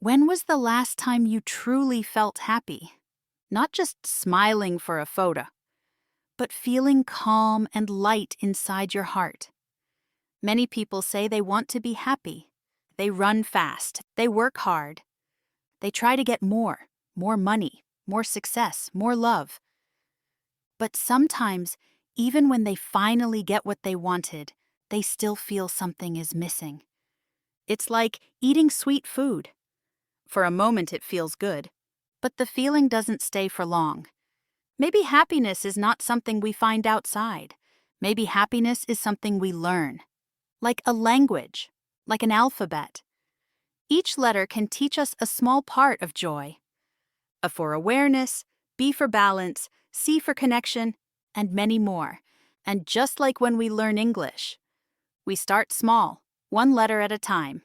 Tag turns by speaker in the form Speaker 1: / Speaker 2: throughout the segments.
Speaker 1: When was the last time you truly felt happy? Not just smiling for a photo, but feeling calm and light inside your heart. Many people say they want to be happy. They run fast, they work hard. They try to get more money, more success, more love. But sometimes, even when they finally get what they wanted, they still feel something is missing. It's like eating sweet food. For a moment it feels good, but the feeling doesn't stay for long. Maybe happiness is not something we find outside. Maybe happiness is something we learn. Like a language, like an alphabet. Each letter can teach us a small part of joy. A for awareness, B for balance, C for connection, and many more. And just like when we learn English, we start small, one letter at a time.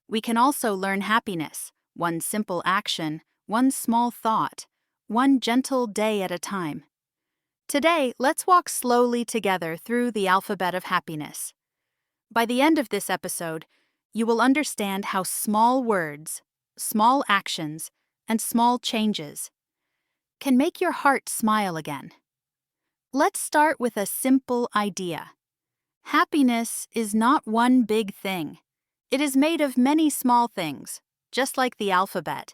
Speaker 1: We can also learn happiness, one simple action, one small thought, one gentle day at a time. Today, let's walk slowly together through the alphabet of happiness. By the end of this episode, you will understand how small words, small actions, and small changes can make your heart smile again. Let's start with a simple idea. Happiness is not one big thing. It is made of many small things, just like the alphabet.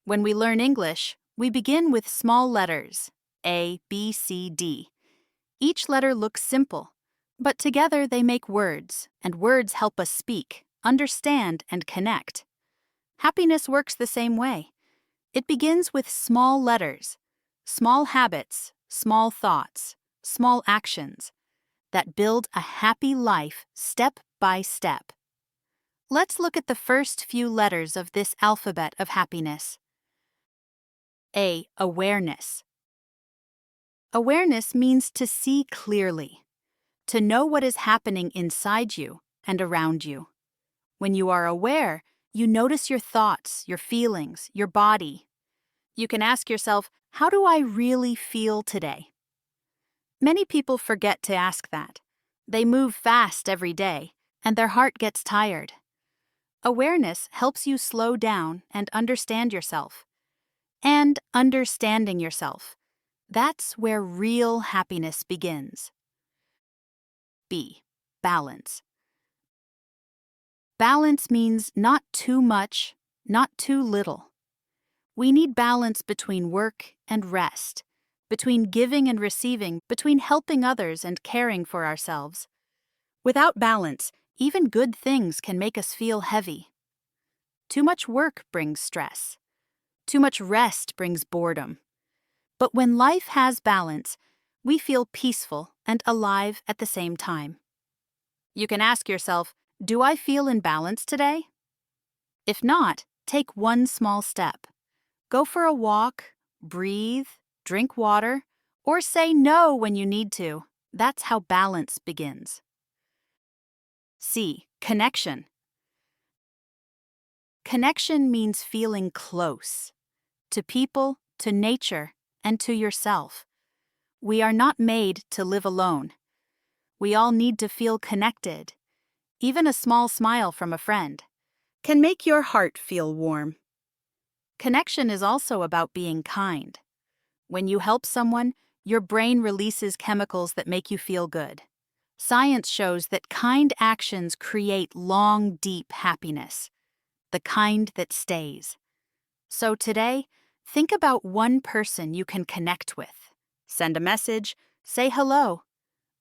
Speaker 1: When we learn English, we begin with small letters, A, B, C, D. Each letter looks simple, but together they make words, and words help us speak, understand, and connect. Happiness works the same way. It begins with small letters, small habits, small thoughts, small actions that build a happy life step by step. Let's look at the first few letters of this alphabet of happiness. A. Awareness. Awareness means to see clearly, to know what is happening inside you and around you. When you are aware, you notice your thoughts, your feelings, your body. You can ask yourself, how do I really feel today? Many people forget to ask that. They move fast every day, and their heart gets tired. Awareness helps you slow down and understand yourself. And understanding yourself, that's where real happiness begins. B. Balance. Balance means not too much, not too little. We need balance between work and rest, between giving and receiving, between helping others and caring for ourselves. Without balance, even good things can make us feel heavy. Too much work brings stress. Too much rest brings boredom. But when life has balance, we feel peaceful and alive at the same time. You can ask yourself, do I feel in balance today? If not, take one small step. Go for a walk, breathe, drink water, or say no when you need to. That's how balance begins. C. Connection. Connection means feeling close. To people, to nature, and to yourself. We are not made to live alone. We all need to feel connected. Even a small smile from a friend can make your heart feel warm. Connection is also about being kind. When you help someone, your brain releases chemicals that make you feel good. Science shows that kind actions create long, deep happiness, the kind that stays. So today, think about one person you can connect with. Send a message, say hello,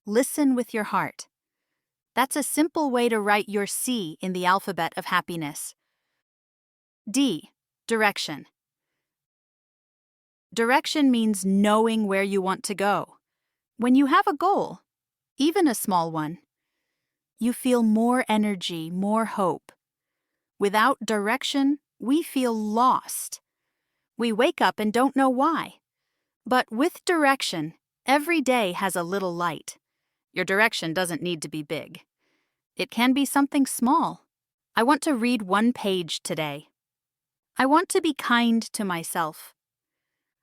Speaker 1: listen with your heart. That's a simple way to write your C in the alphabet of happiness. D. Direction. Direction means knowing where you want to go. When you have a goal, even a small one, you feel more energy, more hope. Without direction, we feel lost. We wake up and don't know why. But with direction, every day has a little light. Your direction doesn't need to be big. It can be something small. I want to read one page today. I want to be kind to myself.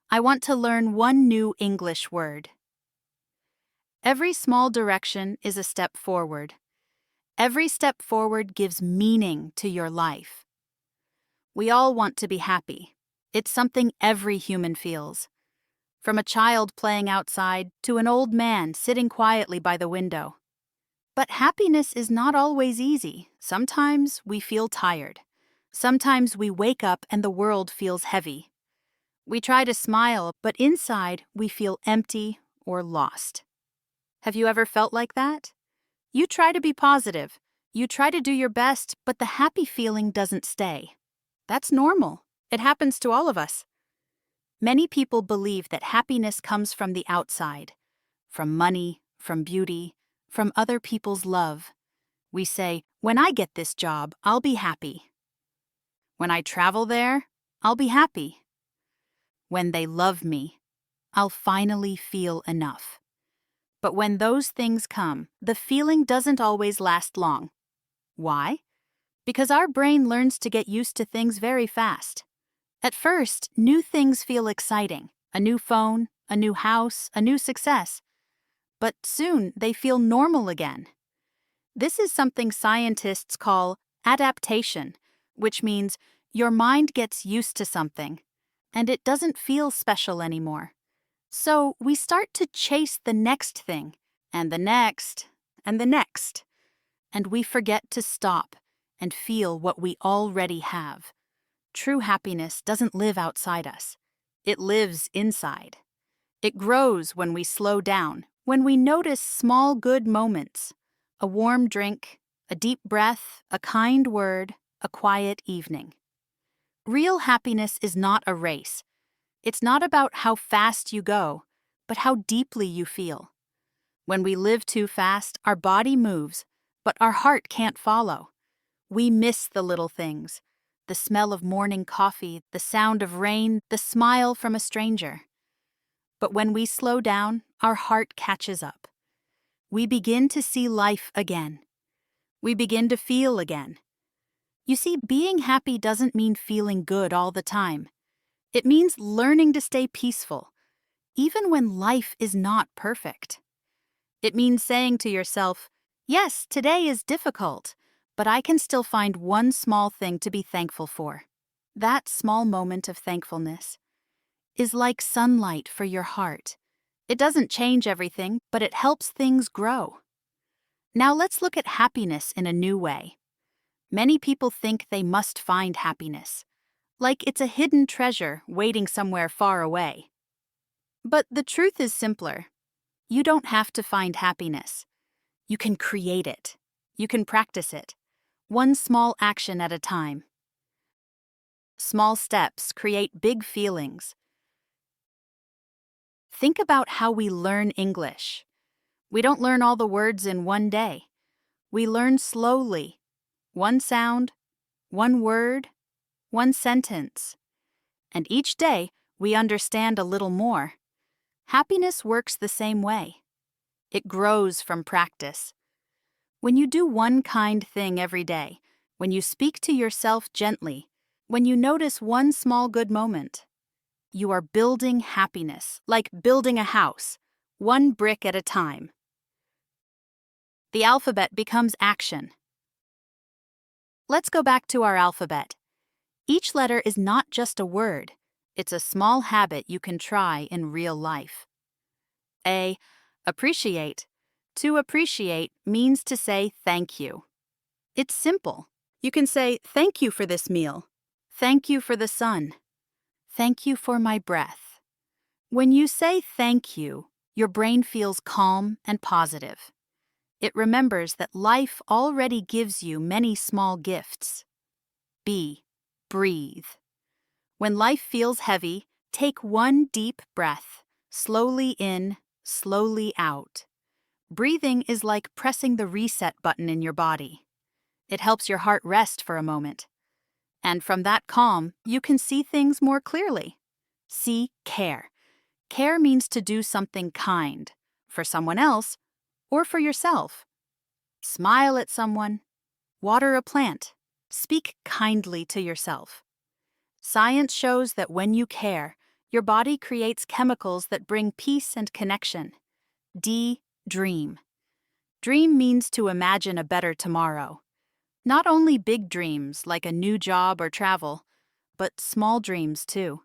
Speaker 1: I want to learn one new English word. Every small direction is a step forward. Every step forward gives meaning to your life. We all want to be happy. It's something every human feels. From a child playing outside to an old man sitting quietly by the window. But happiness is not always easy. Sometimes we feel tired. Sometimes we wake up and the world feels heavy. We try to smile, but inside we feel empty or lost. Have you ever felt like that? You try to be positive. You try to do your best, but the happy feeling doesn't stay. That's normal. It happens to all of us. Many people believe that happiness comes from the outside, from money, from beauty, from other people's love. We say, when I get this job, I'll be happy. When I travel there, I'll be happy. When they love me, I'll finally feel enough. But when those things come, the feeling doesn't always last long. Why? Because our brain learns to get used to things very fast. At first, new things feel exciting. A new phone, a new house, a new success. But soon, they feel normal again. This is something scientists call adaptation, which means your mind gets used to something, and it doesn't feel special anymore. So we start to chase the next thing, and the next, and the next. And we forget to stop and feel what we already have. True happiness doesn't live outside us. It lives inside. It grows when we slow down, when we notice small good moments, a warm drink, a deep breath, a kind word, a quiet evening. Real happiness is not a race. It's not about how fast you go, but how deeply you feel. When we live too fast, our body moves, but our heart can't follow. We miss the little things, the smell of morning coffee, the sound of rain, the smile from a stranger. But when we slow down, our heart catches up. We begin to see life again. We begin to feel again. You see, being happy doesn't mean feeling good all the time. It means learning to stay peaceful, even when life is not perfect. It means saying to yourself, yes, today is difficult, but I can still find one small thing to be thankful for. That small moment of thankfulness is like sunlight for your heart. It doesn't change everything, but it helps things grow. Now let's look at happiness in a new way. Many people think they must find happiness, like it's a hidden treasure waiting somewhere far away. But the truth is simpler. You don't have to find happiness. You can create it. You can practice it. One small action at a time. Small steps create big feelings. Think about how we learn English. We don't learn all the words in one day. We learn slowly. One sound, one word, one sentence. And each day, we understand a little more. Happiness works the same way. It grows from practice. When you do one kind thing every day, when you speak to yourself gently, when you notice one small good moment, you are building happiness, like building a house, one brick at a time. The alphabet becomes action. Let's go back to our alphabet. Each letter is not just a word. It's a small habit you can try in real life. A. Appreciate. To appreciate means to say thank you. It's simple. You can say thank you for this meal. Thank you for the sun. Thank you for my breath. When you say thank you, your brain feels calm and positive. It remembers that life already gives you many small gifts. B. Breathe. When life feels heavy, take one deep breath, slowly in, slowly out. Breathing is like pressing the reset button in your body. It helps your heart rest for a moment. And from that calm, you can see things more clearly. See care. Care means to do something kind, for someone else, or for yourself. Smile at someone. Water a plant. Speak kindly to yourself. Science shows that when you care, your body creates chemicals that bring peace and connection. D. Dream. Dream means to imagine a better tomorrow. Not only big dreams like a new job or travel, but small dreams too.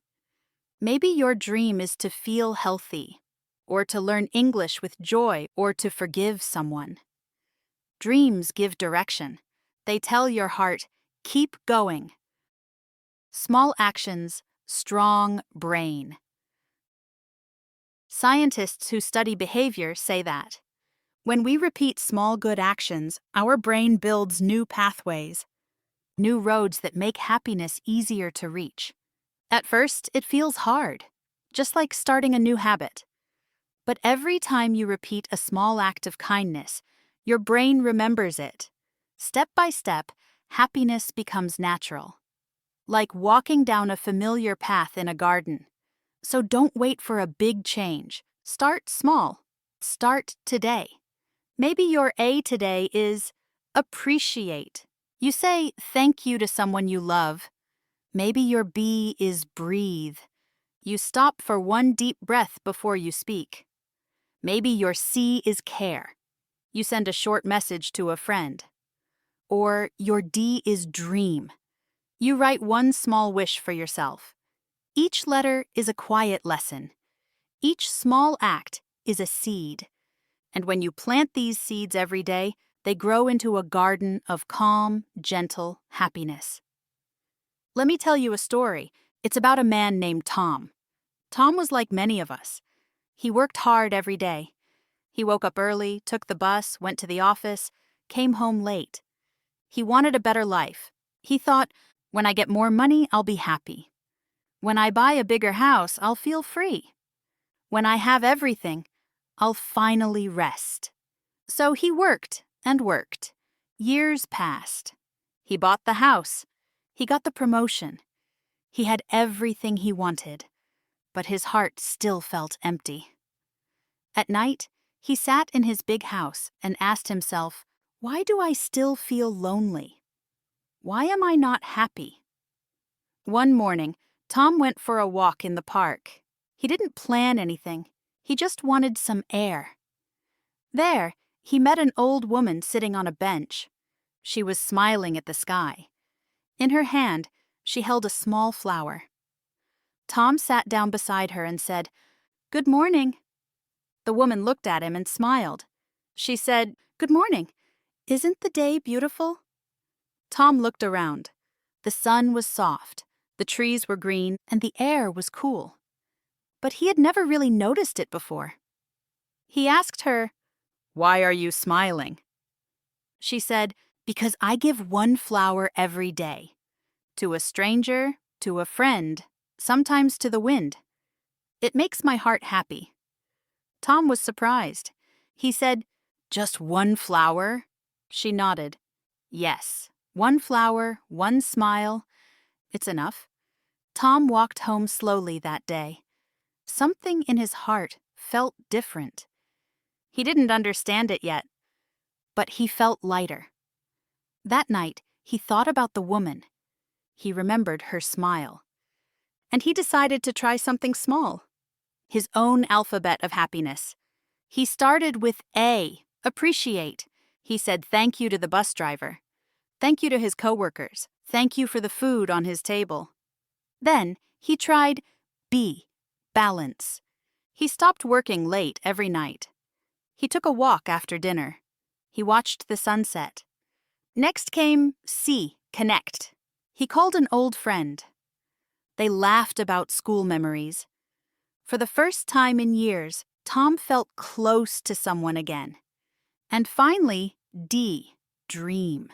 Speaker 1: Maybe your dream is to feel healthy, or to learn English with joy, or to forgive someone. Dreams give direction. They tell your heart, keep going. Small actions, strong brain. Scientists who study behavior say that when we repeat small good actions, our brain builds new pathways, new roads that make happiness easier to reach. At first, it feels hard, just like starting a new habit. But every time you repeat a small act of kindness, your brain remembers it. Step by step, happiness becomes natural, like walking down a familiar path in a garden. So don't wait for a big change. Start small. Start today. Maybe your A today is appreciate. You say thank you to someone you love. Maybe your B is breathe. You stop for one deep breath before you speak. Maybe your C is care. You send a short message to a friend. Or your D is dream. You write one small wish for yourself. Each letter is a quiet lesson. Each small act is a seed. And when you plant these seeds every day, they grow into a garden of calm, gentle happiness. Let me tell you a story. It's about a man named Tom. Tom was like many of us. He worked hard every day. He woke up early, took the bus, went to the office, came home late. He wanted a better life. He thought, when I get more money, I'll be happy. When I buy a bigger house, I'll feel free. When I have everything, I'll finally rest. So he worked and worked. Years passed. He bought the house. He got the promotion. He had everything he wanted, but his heart still felt empty. At night, he sat in his big house and asked himself, why do I still feel lonely? Why am I not happy? One morning, Tom went for a walk in the park. He didn't plan anything. He just wanted some air. There, he met an old woman sitting on a bench. She was smiling at the sky. In her hand, she held a small flower. Tom sat down beside her and said, "Good morning." The woman looked at him and smiled. She said, "Good morning. Isn't the day beautiful?" Tom looked around. The sun was soft, the trees were green, and the air was cool. But he had never really noticed it before. He asked her, "Why are you smiling?" She said, "Because I give one flower every day. To a stranger, to a friend, sometimes to the wind. It makes my heart happy." Tom was surprised. He said, "Just one flower?" She nodded. "Yes, one flower, one smile. It's enough." Tom walked home slowly that day. Something in his heart felt different. He didn't understand it yet, but he felt lighter. That night, he thought about the woman. He remembered her smile. And he decided to try something small. His own alphabet of happiness. He started with A, appreciate. He said thank you to the bus driver. Thank you to his coworkers. Thank you for the food on his table. Then he tried B, balance. He stopped working late every night. He took a walk after dinner. He watched the sunset. Next came C, connect. He called an old friend. They laughed about school memories. For the first time in years, Tom felt close to someone again. And finally, D, dream.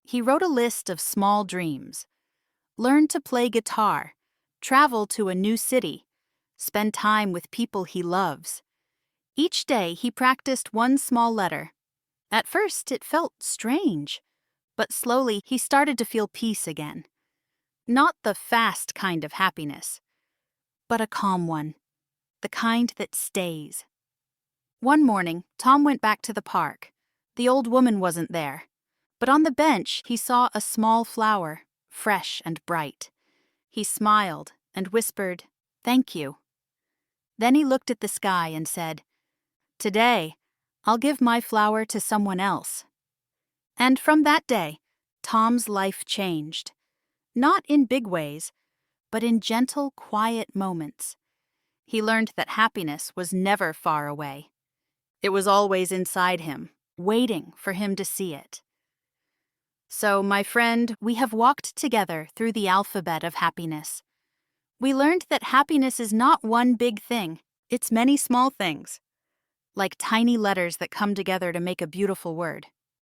Speaker 1: He wrote a list of small dreams. Learn to play guitar, travel to a new city, spend time with people he loves. Each day he practiced one small letter. At first it felt strange, but slowly he started to feel peace again. Not the fast kind of happiness, but a calm one, the kind that stays. One morning, Tom went back to the park. The old woman wasn't there, but on the bench he saw a small flower, fresh and bright. He smiled and whispered, "Thank you." Then he looked at the sky and said, "Today, I'll give my flower to someone else." And from that day, Tom's life changed. Not in big ways, but in gentle, quiet moments. He learned that happiness was never far away. It was always inside him, waiting for him to see it. So, my friend, we have walked together through the alphabet of happiness. We learned that happiness is not one big thing, it's many small things, like tiny letters that come together to make a beautiful word.